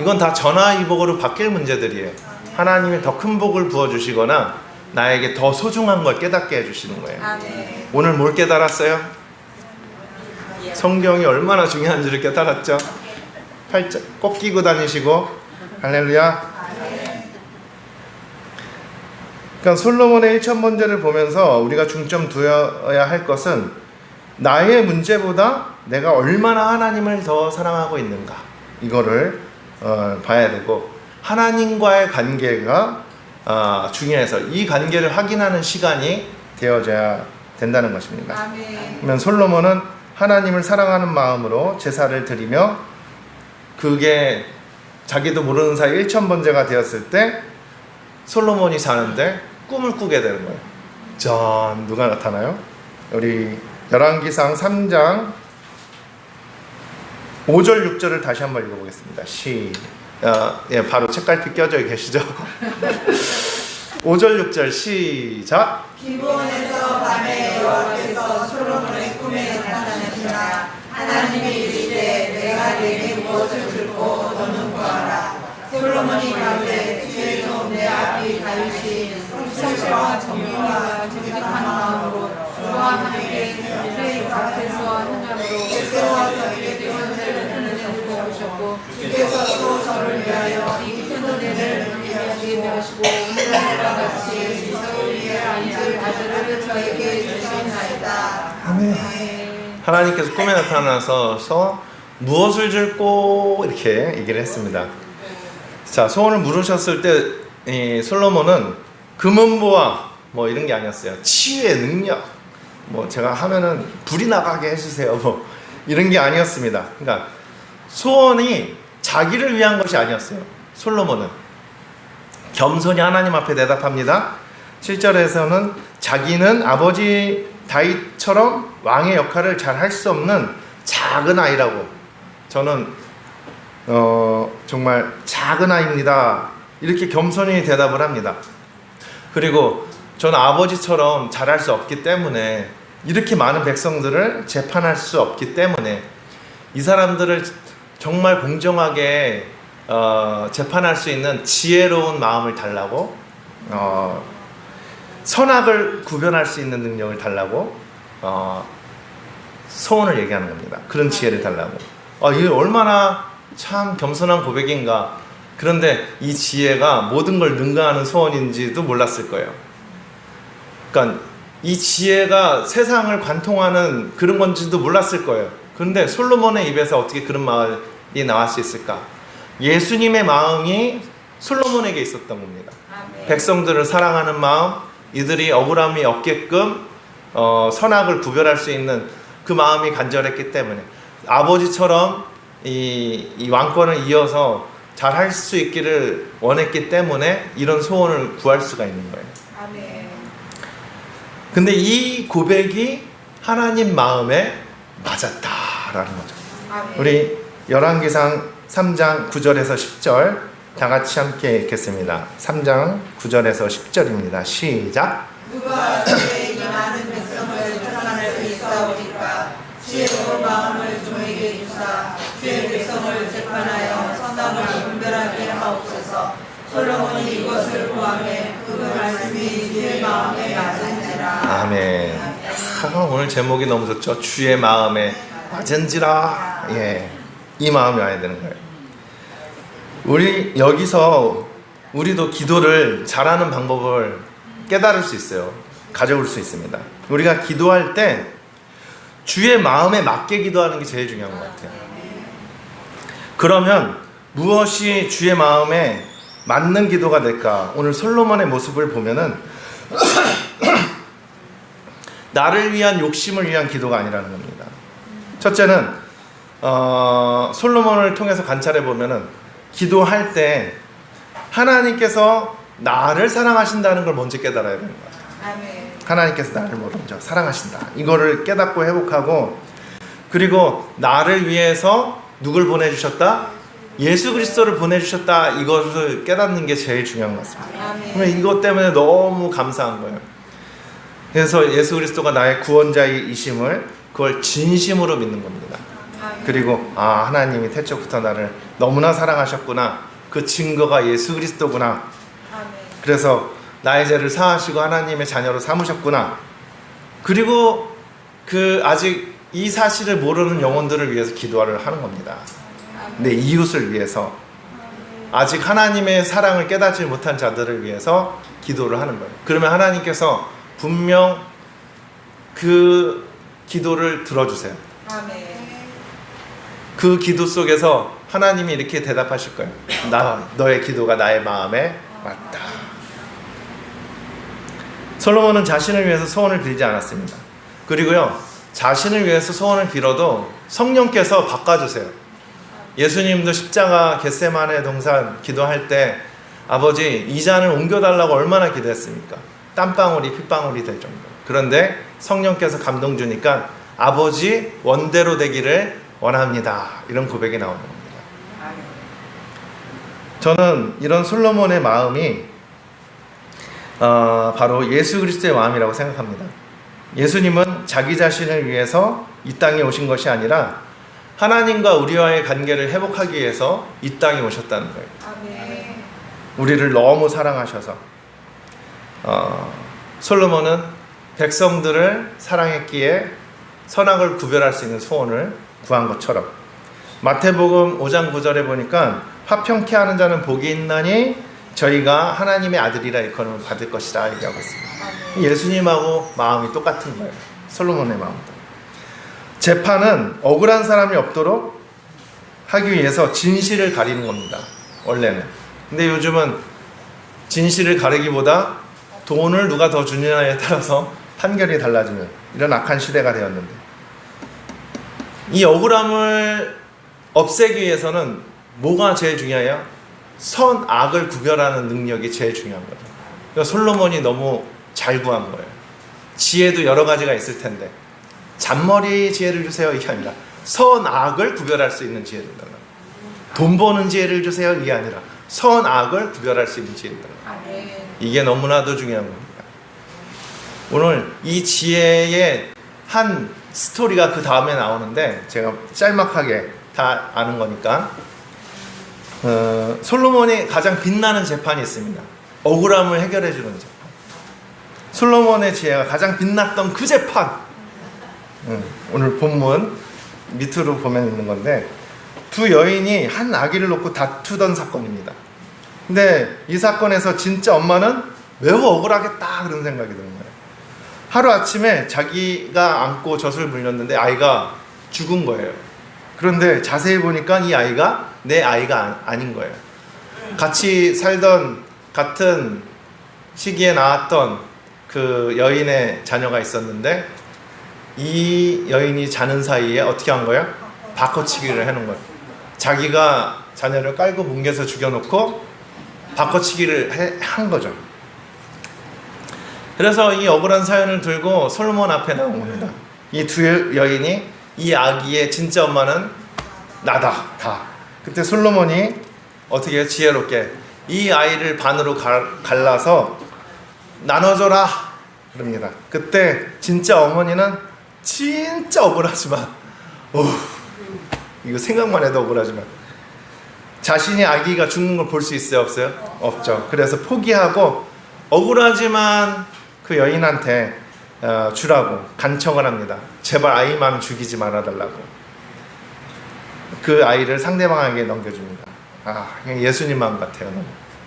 이건 다 전화위복으로 바뀔 문제들이에요. 하나님이 더 큰 복을 부어주시거나 나에게 더 소중한 걸 깨닫게 해주시는 거예요. 오늘 뭘 깨달았어요? 성경이 얼마나 중요한지를 깨달았죠? 팔짱 꼭 끼고 다니시고 할렐루야. 그러니까 솔로몬의 1000번제를 보면서 우리가 중점 두어야 할 것은 나의 문제보다 내가 얼마나 하나님을 더 사랑하고 있는가 이거를 봐야 되고 하나님과의 관계가 중요해서 이 관계를 확인하는 시간이 되어져야 된다는 것입니다. 그러면 솔로몬은 하나님을 사랑하는 마음으로 제사를 드리며 그게 자기도 모르는 사이 1000번제가 되었을 때 솔로몬이 사는데 꿈을 꾸게 되는 거예요. 전 누가 나타나요? 우리 열왕기상 3장 5절 6절을 다시 한번 읽어보겠습니다. 바로 책갈피 껴져 계시죠? 5절 6절 시작. 기브온에서 밤에 여호와께서 솔로몬의 꿈에 나타나시나 하나님이 이르시되 내가 네게 무엇을 줄고 너는 구하라. 솔로몬이 가로되 주의 종 내 아비 다윗이 성실과 정의와 정직한 마음으로 주와 함께 주의 앞에서 행함으로 때와 저에게 대원제를 하는 일을 보셨고 주께서 또 저를 위하여 이 큰 은혜를 위하게 하시고 오늘과 같이 저희의 아들 아들을 저에게 주시나이다. 아멘. 하나님께서 꿈에 나타나서 무엇을 줄고 이렇게 얘기를 했습니다. 자, 소원을 물으셨을 때 이 솔로몬은 금은보화 뭐 이런 게 아니었어요. 치유의 능력, 뭐 제가 하면은 불이 나가게 해주세요, 뭐 이런 게 아니었습니다. 그러니까 소원이 자기를 위한 것이 아니었어요. 솔로몬은 겸손히 하나님 앞에 대답합니다. 7절에서는 자기는 아버지 다윗처럼 왕의 역할을 잘 할 수 없는 작은 아이라고, 저는 정말 작은 아이입니다, 이렇게 겸손히 대답을 합니다. 그리고 저는 아버지처럼 잘할 수 없기 때문에, 이렇게 많은 백성들을 재판할 수 없기 때문에 이 사람들을 정말 공정하게 재판할 수 있는 지혜로운 마음을 달라고, 선악을 구별할 수 있는 능력을 달라고 소원을 얘기하는 겁니다. 그런 지혜를 달라고. 이게 얼마나 참 겸손한 고백인가. 그런데 이 지혜가 모든 걸 능가하는 소원인지도 몰랐을 거예요. 그러니까 이 지혜가 세상을 관통하는 그런 건지도 몰랐을 거예요. 그런데 솔로몬의 입에서 어떻게 그런 말이 나올 수 있을까? 예수님의 마음이 솔로몬에게 있었던 겁니다. 백성들을 사랑하는 마음, 이들이 억울함이 없게끔 선악을 구별할 수 있는 그 마음이 간절했기 때문에, 아버지처럼 이 왕권을 이어서 잘 할 수 있기를 원했기 때문에 이런 소원을 구할 수가 있는 거예요. 근데 이 고백이 하나님 마음에 맞았다라는 거죠. 우리 열왕기상 3장 9절에서 10절 다 같이 함께 읽겠습니다. 3장 9절에서 10절입니다. 시작. 누가 주의 이 많은 백성을 사랑할 수 있사오니까 지혜로운 마음을 종에게 주사 주의 백성을 재판하여 선악을 분별하게 하옵소서. 솔로몬이 이것을 구하매 그 말씀이 주의 마음에 맞은지라. 아멘. 오늘 제목이 너무 좋죠. 주의 마음에 맞은지라. 예, 이 마음이 와야 되는 거예요. 우리 여기서 우리도 기도를 잘하는 방법을 깨달을 수 있어요. 가져올 수 있습니다. 우리가 기도할 때 주의 마음에 맞게 기도하는 게 제일 중요한 것 같아요. 그러면 무엇이 주의 마음에 맞는 기도가 될까? 오늘 솔로몬의 모습을 보면은 나를 위한 욕심을 위한 기도가 아니라는 겁니다. 첫째는 솔로몬을 통해서 관찰해 보면은 기도할 때 하나님께서 나를 사랑하신다는 걸 먼저 깨달아야 되는 것 같아요. 하나님께서 나를 먼저 사랑하신다, 이거를 깨닫고 회복하고, 그리고 나를 위해서 누굴 보내주셨다? 예수 그리스도를 보내주셨다, 이것을 깨닫는 게 제일 중요한 것 같습니다. 그러면 이것 때문에 너무 감사한 거예요. 그래서 예수 그리스도가 나의 구원자이심을 그걸 진심으로 믿는 겁니다. 그리고 하나님이 태초부터 나를 너무나 사랑하셨구나, 그 증거가 예수 그리스도구나, 그래서 나의 죄를 사하시고 하나님의 자녀로 삼으셨구나. 그리고 그 아직 이 사실을 모르는 영혼들을 위해서 기도를 하는 겁니다. 내 이웃을 위해서, 아직 하나님의 사랑을 깨닫지 못한 자들을 위해서 기도를 하는 거예요. 그러면 하나님께서 분명 그 기도를 들어주세요. 그 기도 속에서 하나님이 이렇게 대답하실 거예요. 너의 기도가 나의 마음에 맞다. 솔로몬은 자신을 위해서 소원을 빌지 않았습니다. 그리고요, 자신을 위해서 소원을 빌어도 성령께서 바꿔주세요. 예수님도 십자가 겟세마네 동산 기도할 때 아버지 이 잔을 옮겨달라고 얼마나 기도했습니까? 땀방울이 핏방울이 될 정도. 그런데 성령께서 감동 주니까 아버지 원대로 되기를 원합니다, 이런 고백이 나오는 겁니다. 저는 이런 솔로몬의 마음이 바로 예수 그리스도의 마음이라고 생각합니다. 예수님은 자기 자신을 위해서 이 땅에 오신 것이 아니라 하나님과 우리와의 관계를 회복하기 위해서 이 땅에 오셨다는 거예요. 우리를 너무 사랑하셔서. 솔로몬은 백성들을 사랑했기에 선악을 구별할 수 있는 소원을 구한 것처럼, 마태복음 5장 9절에 보니까 화평케 하는 자는 복이 있나니 저희가 하나님의 아들이라 일컬음을 받을 것이라 얘기하고 있습니다. 예수님하고 마음이 똑같은 거예요. 솔로몬의 마음도. 재판은 억울한 사람이 없도록 하기 위해서 진실을 가리는 겁니다. 원래는. 근데 요즘은 진실을 가리기보다 돈을 누가 더 주느냐에 따라서 판결이 달라지는 이런 악한 시대가 되었는데, 이 억울함을 없애기 위해서는 뭐가 제일 중요해요? 선, 악을 구별하는 능력이 제일 중요한 거죠. 그러니까 솔로몬이 너무 잘 구한 거예요. 지혜도 여러 가지가 있을 텐데 잔머리 지혜를 주세요 이게 아니라 선, 악을 구별할 수 있는 지혜를 달라. 돈 버는 지혜를 주세요 이게 아니라 선, 악을 구별할 수 있는 지혜를 달라. 이게 너무나도 중요한 겁니다. 오늘 이 지혜의 한 스토리가 그 다음에 나오는데 제가 짤막하게 다 아는 거니까, 솔로몬이 가장 빛나는 재판이 있습니다. 억울함을 해결해 주는 재판. 솔로몬의 지혜가 가장 빛났던 그 재판, 오늘 본문 밑으로 보면 있는 건데, 두 여인이 한 아기를 놓고 다투던 사건입니다. 근데 이 사건에서 진짜 엄마는 매우 억울하겠다 그런 생각이 드는 거예요. 하루아침에 자기가 안고 젖을 물렸는데 아이가 죽은 거예요. 그런데 자세히 보니까 이 아이가 내 아이가 아닌 거예요. 같이 살던 같은 시기에 낳았던 그 여인의 자녀가 있었는데, 이 여인이 자는 사이에 어떻게 한 거예요? 바꿔치기를 해놓은 거예요. 자기가 자녀를 깔고 뭉개서 죽여놓고 바꿔치기를 한 거죠. 그래서 이 억울한 사연을 들고 솔로몬 앞에 나온 겁니다. 이 두 여인이, 이 아기의 진짜 엄마는 나다, 다. 그때 솔로몬이 어떻게 지혜롭게 이 아이를 반으로 갈라서 나눠줘라 그럽니다. 그때 진짜 어머니는 진짜 억울하지만, 이거 생각만 해도 억울하지만, 자신이 아기가 죽는 걸 볼 수 있어요, 없어요? 없죠. 그래서 포기하고 억울하지만 그 여인한테 주라고 간청을 합니다. 제발 아이만 죽이지 말아달라고. 그 아이를 상대방에게 넘겨줍니다. 그냥 예수님 마음 같아요.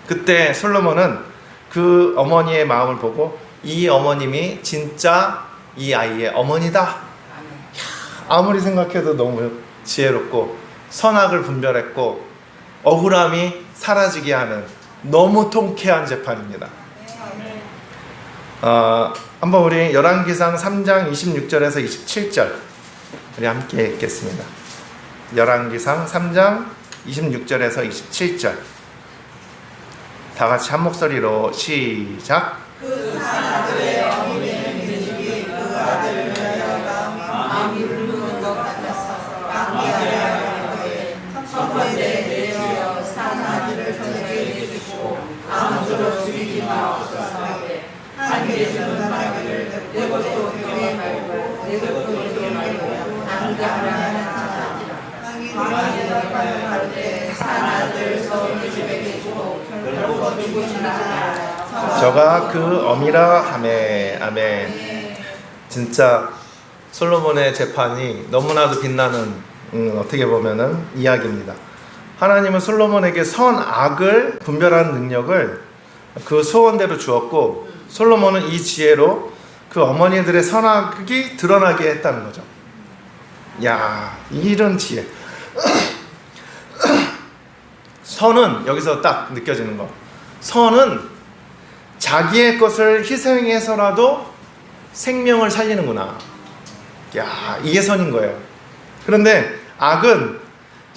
그때 솔로몬은 그 어머니의 마음을 보고 이 어머님이 진짜 이 아이의 어머니다. 아무리 생각해도 너무 지혜롭고 선악을 분별했고 억울함이 사라지게 하는 너무 통쾌한 재판입니다. 한번 우리 열왕기상 3장 26절에서 27절 우리 함께 읽겠습니다. 열왕기상 3장 26절에서 27절 다 같이 한 목소리로 시작. 그 사람들의 어머니는 민족이 그 아들을 여자가 마음이 울는 것 같아서 깡기하려 하되 첫 번째 내주여 산 아들을 저에게 주시고 아무쪼록 죽이지 마옵소서 하되 하늘에 주는 말을 내 것도 병에 말고 내 것도 병에 말고 낭자하라 하지라. 왕이 말할 때 산 아들 저의 집에게 주고 결코 죽이지 마라. 저가 그 어미라 하매. 아멘. 진짜 솔로몬의 재판이 너무나도 빛나는 어떻게 보면은 이야기입니다. 하나님은 솔로몬에게 선, 악을 분별하는 능력을 그 소원대로 주었고, 솔로몬은 이 지혜로 그 어머니들의 선악이 드러나게 했다는 거죠. 야, 이런 지혜. 선은 여기서 딱 느껴지는 거. 선은 자기의 것을 희생해서라도 생명을 살리는구나. 야, 이게 선인 거예요. 그런데 악은,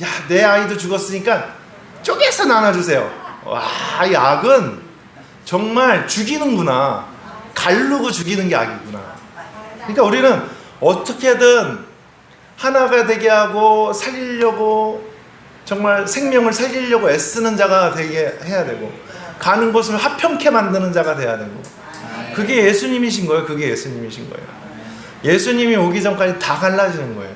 야, 내 아이도 죽었으니까 쪼개서 나눠주세요. 와, 이 악은 정말 죽이는구나. 가르고 죽이는 게 악이구나. 그러니까 우리는 어떻게든 하나가 되게 하고 살리려고, 정말 생명을 살리려고 애쓰는 자가 되게 해야 되고, 가는 곳을 화평케 만드는 자가 돼야 되고, 그게 예수님이신 거예요. 그게 예수님이신 거예요. 예수님이 오기 전까지 다 갈라지는 거예요.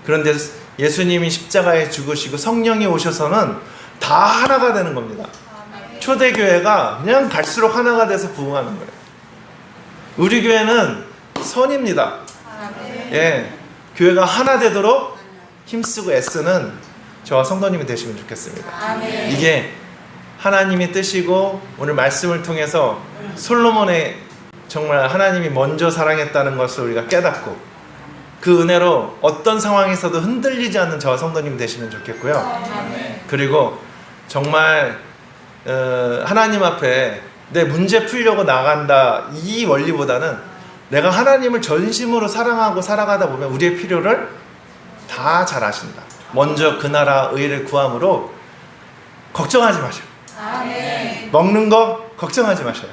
그런데 예수님이 십자가에 죽으시고 성령이 오셔서는 다 하나가 되는 겁니다. 초대교회가 그냥 갈수록 하나가 돼서 부흥하는 거예요. 우리 교회는 선입니다. 예, 교회가 하나 되도록 힘쓰고 애쓰는 저와 성도님이 되시면 좋겠습니다. 이게 하나님의 뜻이고, 오늘 말씀을 통해서 솔로몬의 정말 하나님이 먼저 사랑했다는 것을 우리가 깨닫고, 그 은혜로 어떤 상황에서도 흔들리지 않는 저와 성도님 되시면 좋겠고요. 그리고 정말 하나님 앞에 내 문제 풀려고 나간다 이 원리보다는 내가 하나님을 전심으로 사랑하고 살아가다 보면 우리의 필요를 다 잘 아신다. 먼저 그 나라 의를 구함으로 걱정하지 마셔요. 먹는 거 걱정하지 마셔요.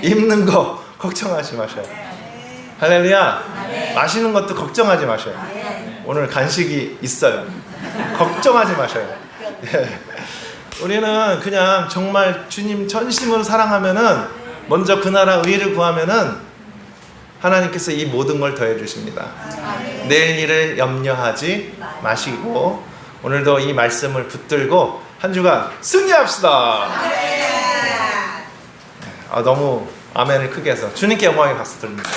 입는 거 걱정하지 마셔요. 할렐루야. 마시는 것도 걱정하지 마셔요. 오늘 간식이 있어요. 걱정하지 마셔요. 예. 우리는 그냥 정말 주님 전심으로 사랑하면은 먼저 그 나라 의를 구하면은 하나님께서 이 모든 걸 더해 주십니다. 내일 일을 염려하지 마시고 오늘도 이 말씀을 붙들고 한 주간 승리합시다. 너무 아멘을 크게 해서 주님께 영광의 박수 드립니다.